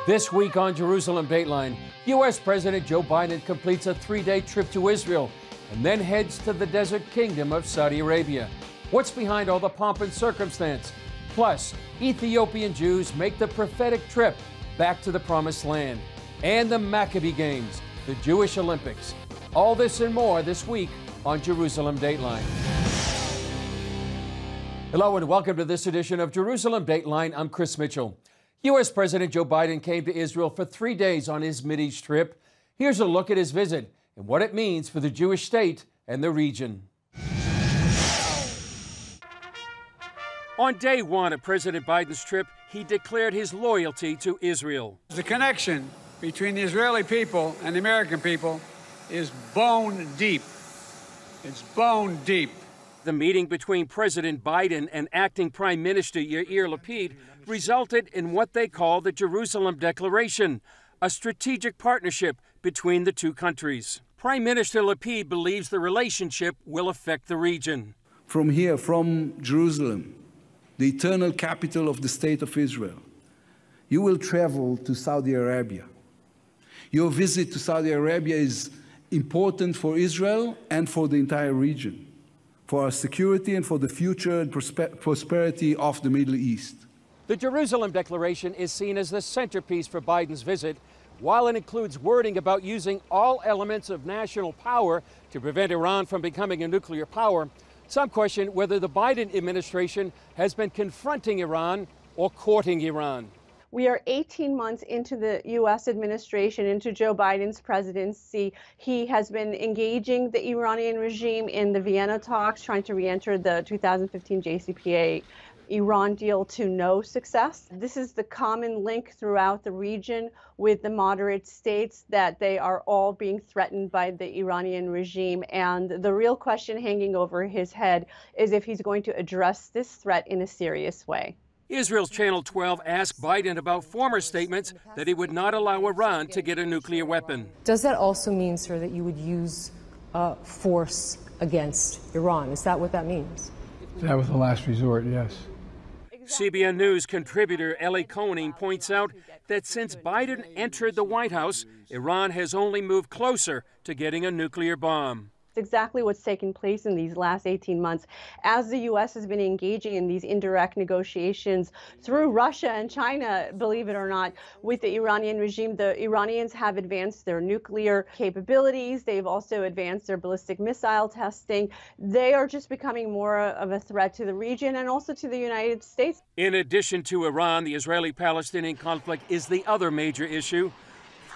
This week on Jerusalem Dateline, U.S. President Joe Biden completes a 3-day trip to Israel and then heads to the desert kingdom of Saudi Arabia. What's behind all the pomp and circumstance? Plus, Ethiopian Jews make the prophetic trip back to the Promised Land. And the Maccabiah Games, the Jewish Olympics. All this and more this week on Jerusalem Dateline. Hello and welcome to this edition of Jerusalem Dateline. I'm Chris Mitchell. U.S. President Joe Biden came to Israel for 3 days on his Mideast trip. Here's a look at his visit and what it means for the Jewish state and the region. On day one of President Biden's trip, he declared his loyalty to Israel. The connection between the Israeli people and the American people is bone deep. It's bone deep. The meeting between President Biden and acting Prime Minister Yair Lapid resulted in what they call the Jerusalem Declaration, a strategic partnership between the two countries. Prime Minister Lapid believes the relationship will affect the region. From here, from Jerusalem, the eternal capital of the State of Israel, you will travel to Saudi Arabia. Your visit to Saudi Arabia is important for Israel and for the entire region, for our security and for the future and prosperity of the Middle East. The Jerusalem Declaration is seen as the centerpiece for Biden's visit. While it includes wording about using all elements of national power to prevent Iran from becoming a nuclear power, some question whether the Biden administration has been confronting Iran or courting Iran. We are 18 months into the U.S. administration, into Joe Biden's presidency. He has been engaging the Iranian regime in the Vienna talks, trying to re-enter the 2015 JCPOA Iran deal to no success. This is the common link throughout the region with the moderate states, that they are all being threatened by the Iranian regime. And the real question hanging over his head is if he's going to address this threat in a serious way. Israel's Channel 12 asked Biden about former statements that he would not allow Iran to get a nuclear weapon. Does that also mean, sir, that you would use force against Iran? Is that what that means? That was the last resort, yes. CBN News contributor Ellie Koenig points out that since Biden entered the White House, Iran has only moved closer to getting a nuclear bomb. It's exactly what's taken place in these last 18 months. As the U.S. has been engaging in these indirect negotiations through Russia and China, believe it or not, with the Iranian regime, the Iranians have advanced their nuclear capabilities. They've also advanced their ballistic missile testing. They are just becoming more of a threat to the region and also to the United States. In addition to Iran, the Israeli-Palestinian conflict is the other major issue.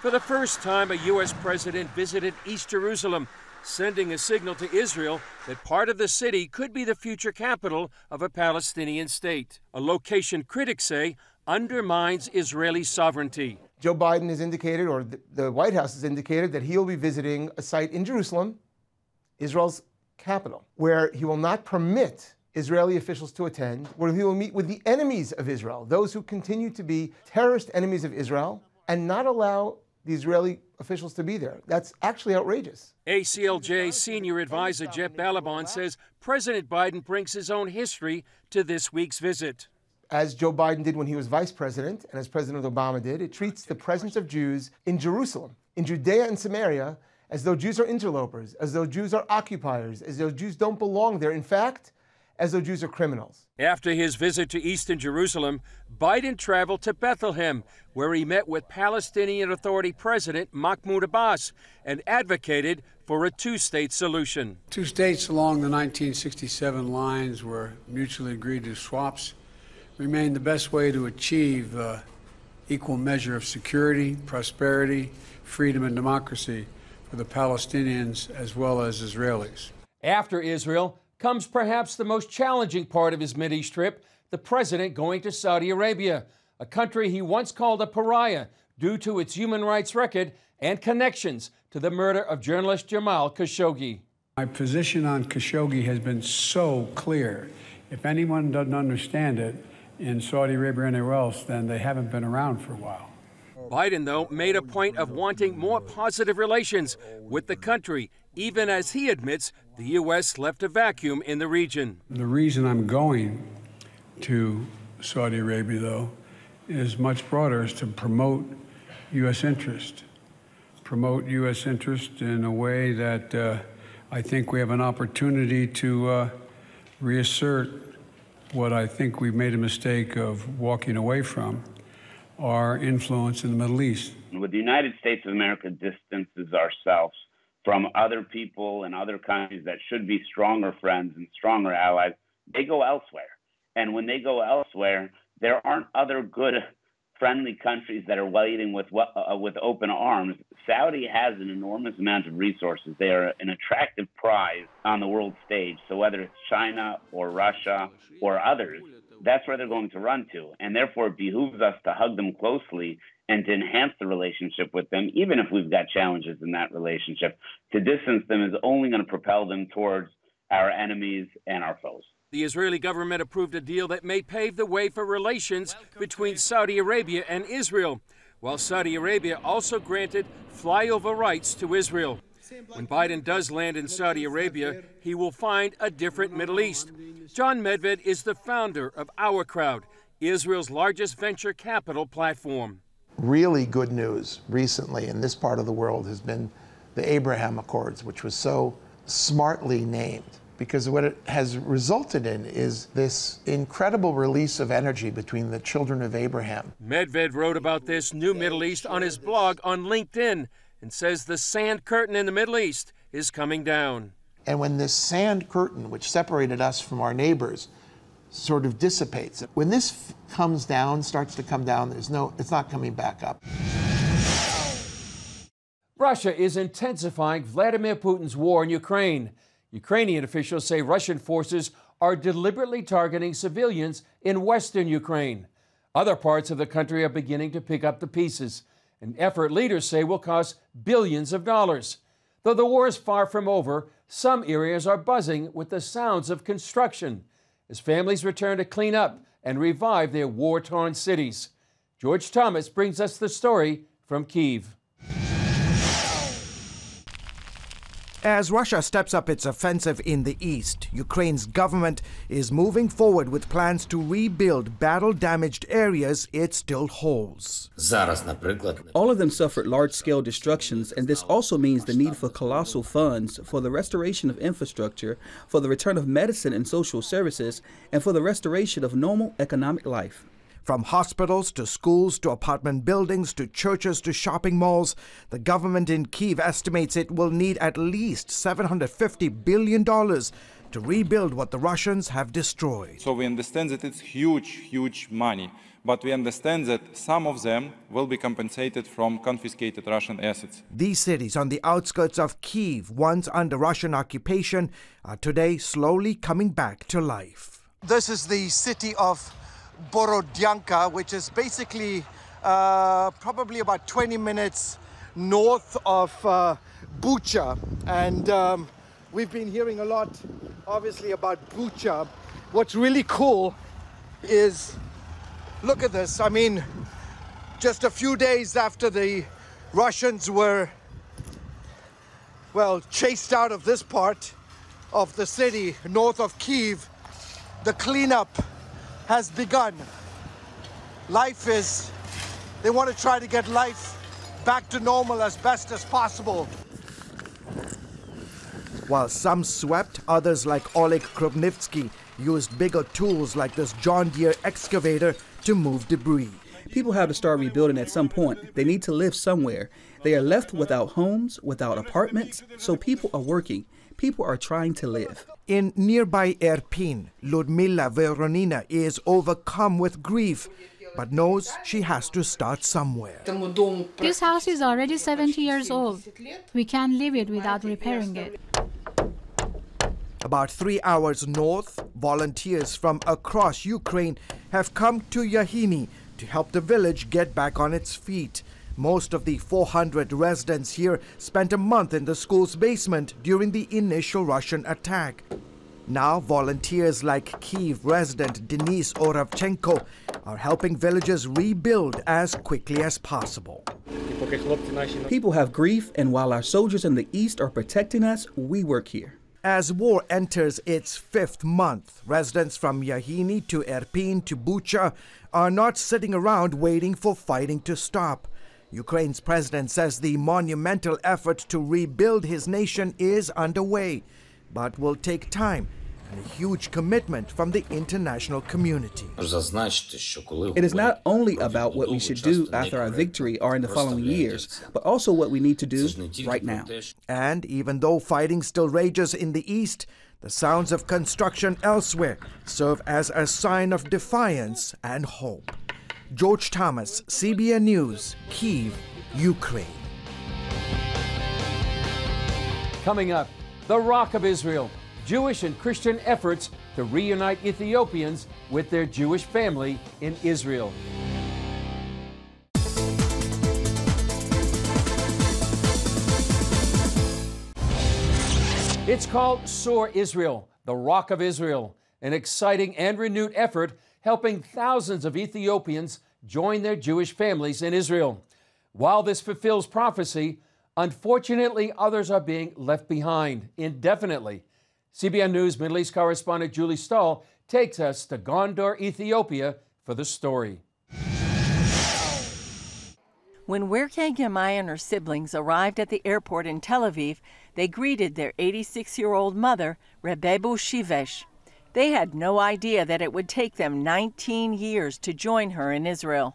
For the first time, a U.S. president visited East Jerusalem, sending a signal to Israel that part of the city could be the future capital of a Palestinian state, a location critics say undermines Israeli sovereignty. Joe Biden has indicated, or the White House has indicated, that he'll be visiting a site in Jerusalem, Israel's capital, where he will not permit Israeli officials to attend, where he will meet with the enemies of Israel, those who continue to be terrorist enemies of Israel, and not allow the Israeli officials to be there. That's actually outrageous. ACLJ senior advisor Jeff Balaban says President Biden brings his own history to this week's visit. As Joe Biden did when he was vice president, and as President Obama did, it treats the presence of Jews in Jerusalem, in Judea and Samaria, as though Jews are interlopers, as though Jews are occupiers, as though Jews don't belong there. In fact, as though Jews are criminals. After his visit to eastern Jerusalem, Biden traveled to Bethlehem, where he met with Palestinian Authority President Mahmoud Abbas and advocated for a two-state solution. 2 states along the 1967 lines were mutually agreed to swaps remain the best way to achieve equal measure of security, prosperity, freedom, and democracy for the Palestinians as well as Israelis. After Israel comes perhaps the most challenging part of his Mideast trip, the president going to Saudi Arabia, a country he once called a pariah due to its human rights record and connections to the murder of journalist Jamal Khashoggi. My position on Khashoggi has been so clear. If anyone doesn't understand it in Saudi Arabia or anywhere else, then they haven't been around for a while. Biden, though, made a point of wanting more positive relations with the country, even as he admits the U.S. left a vacuum in the region. The reason I'm going to Saudi Arabia, though, is much broader, is to promote U.S. interest. Promote U.S. interest in a way that I think we have an opportunity to reassert what I think we've made a mistake of walking away from, our influence in the Middle East. With the United States of America distances ourselves from other people and other countries that should be stronger friends and stronger allies, they go elsewhere. And when they go elsewhere, there aren't other good, friendly countries that are waiting with open arms. Saudi has an enormous amount of resources. They are an attractive prize on the world stage. So whether it's China or Russia or others, that's where they're going to run to. And therefore, it behooves us to hug them closely and to enhance the relationship with them, even if we've got challenges in that relationship. To distance them is only going to propel them towards our enemies and our foes. The Israeli government approved a deal that may pave the way for relations between Saudi Arabia and Israel, while Saudi Arabia also granted flyover rights to Israel. When Biden does land in Saudi Arabia, he will find a different Middle East. John Medved is the founder of Our Crowd, Israel's largest venture capital platform. Really good news recently in this part of the world has been the Abraham Accords, which was so smartly named, because what it has resulted in is this incredible release of energy between the children of Abraham. Medved wrote about this new Middle East on his blog on LinkedIn and says the sand curtain in the Middle East is coming down. And when this sand curtain, which separated us from our neighbors, sort of dissipates, when this comes down, starts to come down, it's not coming back up. Russia is intensifying Vladimir Putin's war in Ukraine. Ukrainian officials say Russian forces are deliberately targeting civilians in western Ukraine. Other parts of the country are beginning to pick up the pieces, an effort leaders say will cost billions of dollars. Though the war is far from over, some areas are buzzing with the sounds of construction as families return to clean up and revive their war-torn cities. George Thomas brings us the story from Kyiv. As Russia steps up its offensive in the east, Ukraine's government is moving forward with plans to rebuild battle-damaged areas it still holds. All of them suffered large-scale destructions, and this also means the need for colossal funds for the restoration of infrastructure, for the return of medicine and social services, and for the restoration of normal economic life. From hospitals to schools to apartment buildings to churches to shopping malls, the government in Kyiv estimates it will need at least $750 billion to rebuild what the Russians have destroyed. So we understand that it's huge money, but we understand that some of them will be compensated from confiscated Russian assets. These cities on the outskirts of Kyiv, once under Russian occupation, are today slowly coming back to life. This is the city of Borodyanka, which is basically probably about 20 minutes north of Bucha. And we've been hearing a lot, obviously, about Bucha. What's really cool is, look at this. I mean, just a few days after the Russians were, well, chased out of this part of the city, north of Kyiv, the cleanup has begun. They want to try to get life back to normal as best as possible. While some swept, others like Oleg Kropnivsky used bigger tools like this John Deere excavator to move debris. People have to start rebuilding at some point. They need to live somewhere. They are left without homes, without apartments, so people are working. People are trying to live. In nearby Irpin, Ludmila Veronina is overcome with grief, but knows she has to start somewhere. This house is already 70 years old. We can't leave it without repairing it. About 3 hours north, volunteers from across Ukraine have come to Yahini to help the village get back on its feet. Most of the 400 residents here spent a month in the school's basement during the initial Russian attack. Now, volunteers like Kyiv resident Denis Oravchenko are helping villagers rebuild as quickly as possible. People have grief, and while our soldiers in the east are protecting us, we work here. As war enters its 5th month, residents from Yahini to Irpin to Bucha are not sitting around waiting for fighting to stop. Ukraine's president says the monumental effort to rebuild his nation is underway, but will take time and a huge commitment from the international community. It is not only about what we should do after our victory or in the following years, but also what we need to do right now. And even though fighting still rages in the east, the sounds of construction elsewhere serve as a sign of defiance and hope. George Thomas, CBN News, Kyiv, Ukraine. Coming up, the Rock of Israel, Jewish and Christian efforts to reunite Ethiopians with their Jewish family in Israel. It's called Soar Israel, the Rock of Israel, an exciting and renewed effort helping thousands of Ethiopians join their Jewish families in Israel. While this fulfills prophecy, unfortunately, others are being left behind indefinitely. CBN News Middle East correspondent Julie Stahl takes us to Gondar, Ethiopia for the story. When Werke Gemai and her siblings arrived at the airport in Tel Aviv, they greeted their 86-year-old mother, Rebebu Shivesh. They had no idea that it would take them 19 years to join her in Israel.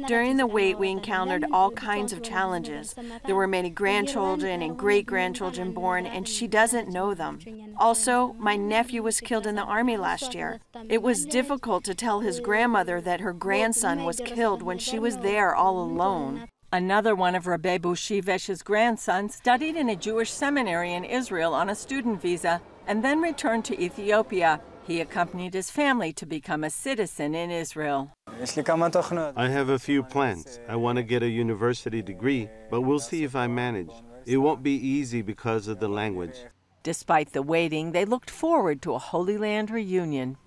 During the wait, we encountered all kinds of challenges. There were many grandchildren and great-grandchildren born, and she doesn't know them. Also, my nephew was killed in the army last year. It was difficult to tell his grandmother that her grandson was killed when she was there all alone. Another one of Rebebu Shivesh's grandsons studied in a Jewish seminary in Israel on a student visa and then returned to Ethiopia. He accompanied his family to become a citizen in Israel. I have a few plans. I want to get a university degree, but we'll see if I manage. It won't be easy because of the language. Despite the waiting, they looked forward to a Holy Land reunion.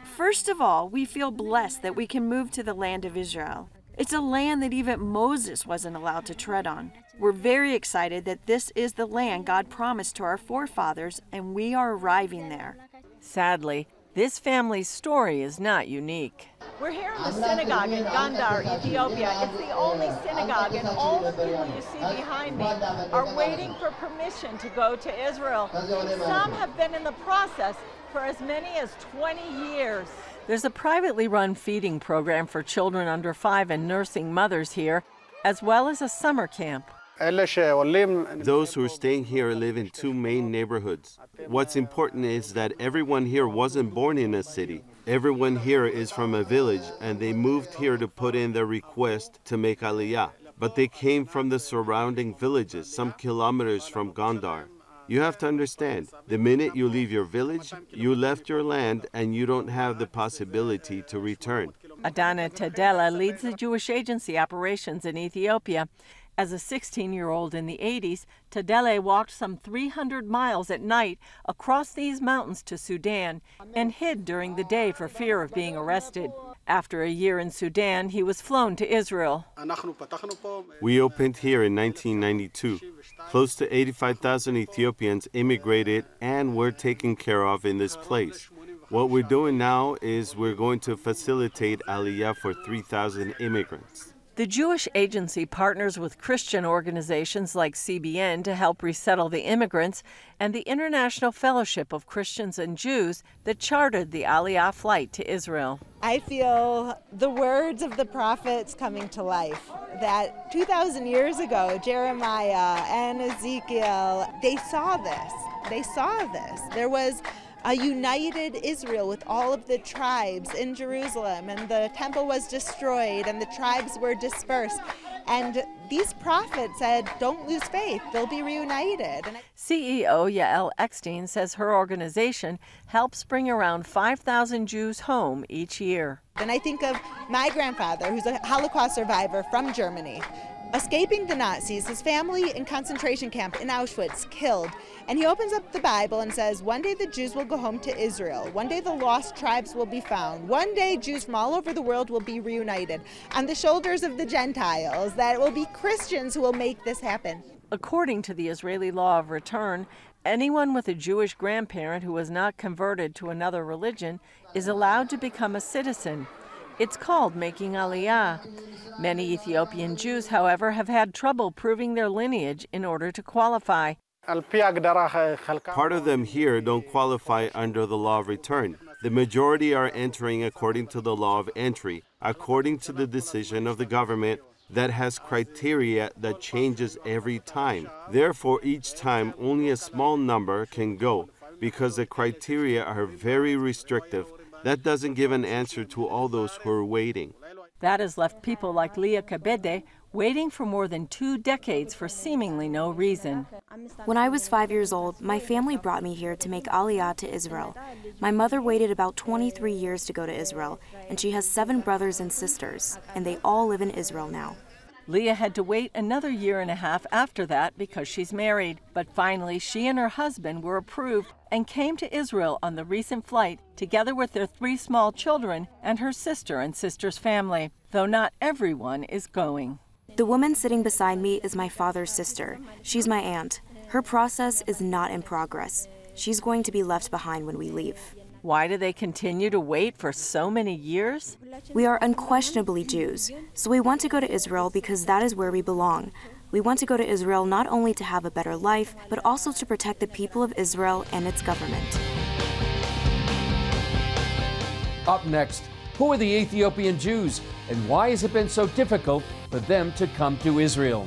First of all, we feel blessed that we can move to the land of Israel. It's a land that even Moses wasn't allowed to tread on. We're very excited that this is the land God promised to our forefathers, and we are arriving there. Sadly, this family's story is not unique. We're here in the synagogue in Gondar, Ethiopia. It's the only synagogue, and all the people you see behind me are waiting for permission to go to Israel. Some have been in the process for as many as 20 years. There's a privately run feeding program for children under 5 and nursing mothers here, as well as a summer camp. Those who are staying here live in 2 main neighborhoods. What's important is that everyone here wasn't born in a city. Everyone here is from a village, and they moved here to put in their request to make Aliyah. But they came from the surrounding villages, some kilometers from Gondar. You have to understand, the minute you leave your village, you left your land and you don't have the possibility to return. Adana Tadela leads the Jewish agency operations in Ethiopia. As a 16-year-old in the 80s, Tadele walked some 300 miles at night across these mountains to Sudan and hid during the day for fear of being arrested. After a year in Sudan, he was flown to Israel. We opened here in 1992. Close to 85,000 Ethiopians immigrated and were taken care of in this place. What we're doing now is we're going to facilitate Aliyah for 3,000 immigrants. The Jewish agency partners with Christian organizations like CBN to help resettle the immigrants and the International Fellowship of Christians and Jews that chartered the Aliyah flight to Israel. I feel the words of the prophets coming to life, that 2,000 years ago, Jeremiah and Ezekiel, they saw this. They saw this. There was a united Israel with all of the tribes in Jerusalem, and the temple was destroyed and the tribes were dispersed. And these prophets said, don't lose faith, they'll be reunited. CEO Yael Eckstein says her organization helps bring around 5,000 Jews home each year. And I think of my grandfather, who's a Holocaust survivor from Germany. Escaping the Nazis, his family in concentration camp in Auschwitz killed. And he opens up the Bible and says, one day the Jews will go home to Israel. One day the lost tribes will be found. One day Jews from all over the world will be reunited on the shoulders of the Gentiles. That it will be Christians who will make this happen. According to the Israeli law of return, Anyone with a Jewish grandparent who was not converted to another religion is allowed to become a citizen. It's called making aliyah. Many Ethiopian Jews, however, have had trouble proving their lineage in order to qualify. Part of them here don't qualify under the law of return. The majority are entering according to the law of entry, according to the decision of the government that has criteria that changes every time. Therefore, each time only a small number can go because the criteria are very restrictive. That doesn't give an answer to all those who are waiting. That has left people like Leah Kabede waiting for more than 2 decades for seemingly no reason. When I was 5 years old, my family brought me here to make aliyah to Israel. My mother waited about 23 years to go to Israel, and she has 7 brothers and sisters, and they all live in Israel now. Leah had to wait another 1.5 years after that because she's married. But finally, she and her husband were approved and came to Israel on the recent flight, together with their 3 small children and her sister and sister's family, though not everyone is going. The woman sitting beside me is my father's sister. She's my aunt. Her process is not in progress. She's going to be left behind when we leave. Why do they continue to wait for so many years? We are unquestionably Jews, so we want to go to Israel because that is where we belong. We want to go to Israel not only to have a better life, but also to protect the people of Israel and its government. Up next, who are the Ethiopian Jews, and why has it been so difficult for them to come to Israel?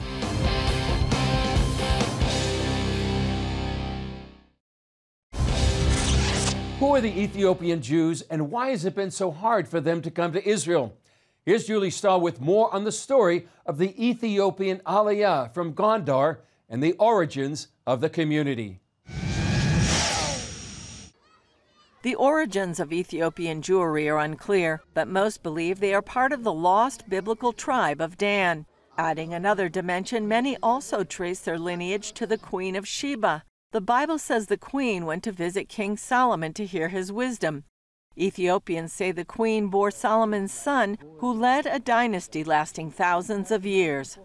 Who are the Ethiopian Jews, and why has it been so hard for them to come to Israel? Here's Julie Stahl with more on the story of the Ethiopian Aliyah from Gondar and the origins of the community. The origins of Ethiopian Jewry are unclear, but most believe they are part of the lost biblical tribe of Dan. Adding another dimension, many also trace their lineage to the Queen of Sheba. The Bible says the queen went to visit King Solomon to hear his wisdom. Ethiopians say the queen bore Solomon's son, who led a dynasty lasting thousands of years.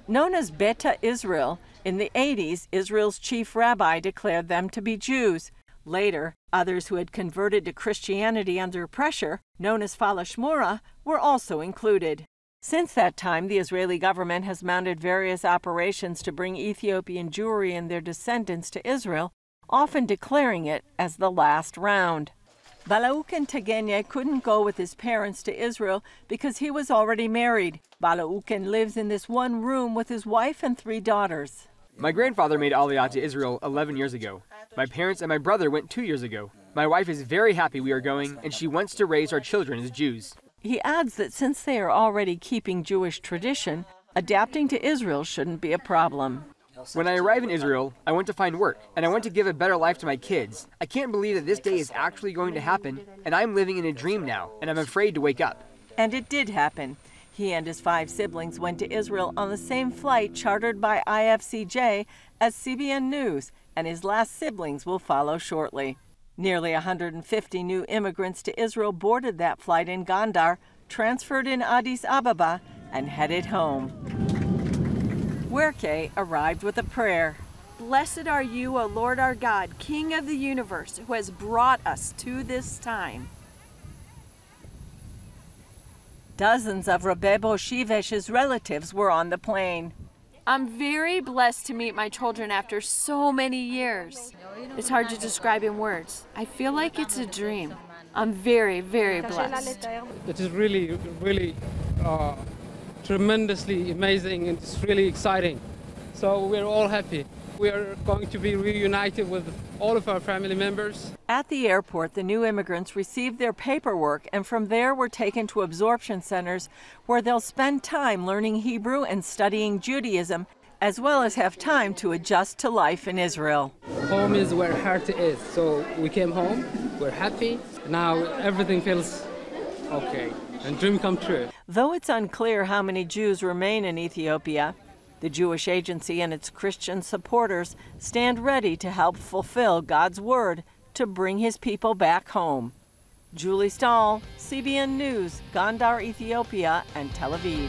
Known as Beta Israel, in the 80s, Israel's chief rabbi declared them to be Jews. Later, others who had converted to Christianity under pressure, known as Falashmura, were also included. Since that time, the Israeli government has mounted various operations to bring Ethiopian Jewry and their descendants to Israel, often declaring it as the last round. Balauken Tegenye couldn't go with his parents to Israel because he was already married. Balauken lives in this one room with his wife and 3 daughters. My grandfather made Aliyah to Israel 11 years ago. My parents and my brother went 2 years ago. My wife is very happy we are going, and she wants to raise our children as Jews. He adds that since they are already keeping Jewish tradition, adapting to Israel shouldn't be a problem. When I arrive in Israel, I want to find work, and I want to give a better life to my kids. I can't believe that this day is actually going to happen, and I'm living in a dream now, and I'm afraid to wake up. And it did happen. He and his 5 siblings went to Israel on the same flight chartered by IFCJ as CBN News, and his last siblings will follow shortly. Nearly 150 new immigrants to Israel boarded that flight in Gondar, transferred in Addis Ababa, and headed home. Werke arrived with a prayer. Blessed are you, O Lord our God, King of the universe, who has brought us to this time. Dozens of Rebebo Shivesh's relatives were on the plane. I'm very blessed to meet my children after so many years. It's hard to describe in words. I feel like it's a dream. I'm very, very blessed. It is really, really tremendously amazing, and it's really exciting. So we're all happy. We are going to be reunited with all of our family members. At the airport, the new immigrants received their paperwork and from there were taken to absorption centers where they'll spend time learning Hebrew and studying Judaism, as well as have time to adjust to life in Israel. Home is where heart is. So we came home, we're happy. Now everything feels okay, and dream come true. Though it's unclear how many Jews remain in Ethiopia, the Jewish Agency and its Christian supporters stand ready to help fulfill God's word to bring his people back home. Julie Stahl, CBN News, Gondar, Ethiopia, and Tel Aviv.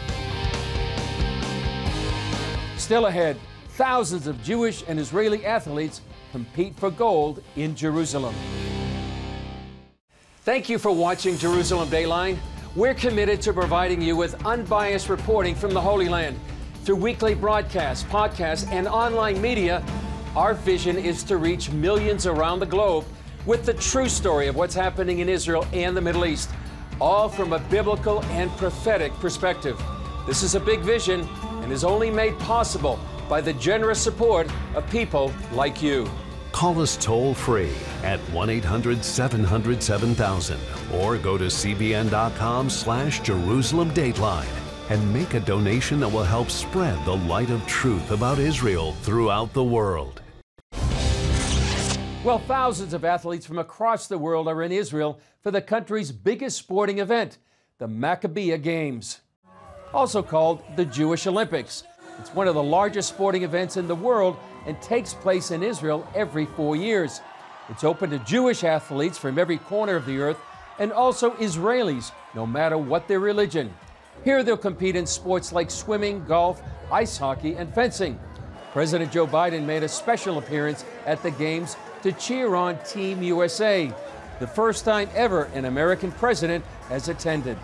Still ahead, thousands of Jewish and Israeli athletes compete for gold in Jerusalem. Thank you for watching Jerusalem Dateline. We're committed to providing you with unbiased reporting from the Holy Land. Through weekly broadcasts, podcasts, and online media, our vision is to reach millions around the globe with the true story of what's happening in Israel and the Middle East, all from a biblical and prophetic perspective. This is a big vision and is only made possible by the generous support of people like you. Call us toll-free at 1-800-700-7000 or go to cbn.com/Jerusalem Dateline and make a donation that will help spread the light of truth about Israel throughout the world. Well, thousands of athletes from across the world are in Israel for the country's biggest sporting event, the Maccabiah Games, also called the Jewish Olympics. It's one of the largest sporting events in the world and takes place in Israel every 4 years. It's open to Jewish athletes from every corner of the earth and also Israelis, no matter what their religion. Here they'll compete in sports like swimming, golf, ice hockey, and fencing. President Joe Biden made a special appearance at the Games to cheer on Team USA, the first time ever an American president has attended.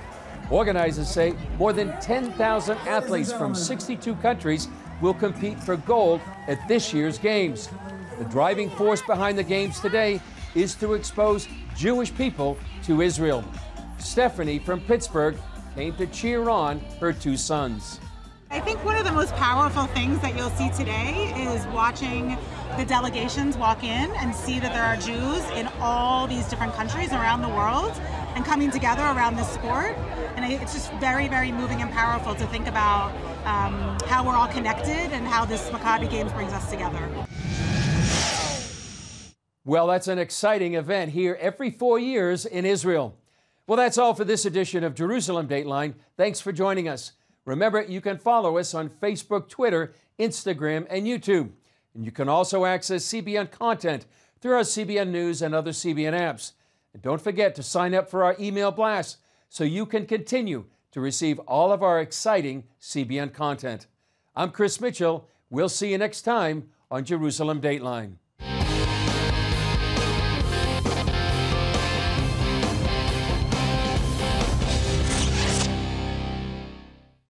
Organizers say more than 10,000 athletes from 62 countries will compete for gold at this year's Games. The driving force behind the Games today is to expose Jewish people to Israel. Stephanie from Pittsburgh came to cheer on her two sons. I think one of the most powerful things that you'll see today is watching the delegations walk in and see that there are Jews in all these different countries around the world and coming together around this sport. And it's just very, very moving and powerful to think about how we're all connected and how this Maccabiah Games brings us together. Well, that's an exciting event here every 4 years in Israel. Well, that's all for this edition of Jerusalem Dateline. Thanks for joining us. Remember, you can follow us on Facebook, Twitter, Instagram, and YouTube. And you can also access CBN content through our CBN News and other CBN apps. And don't forget to sign up for our email blast so you can continue to receive all of our exciting CBN content. I'm Chris Mitchell. We'll see you next time on Jerusalem Dateline.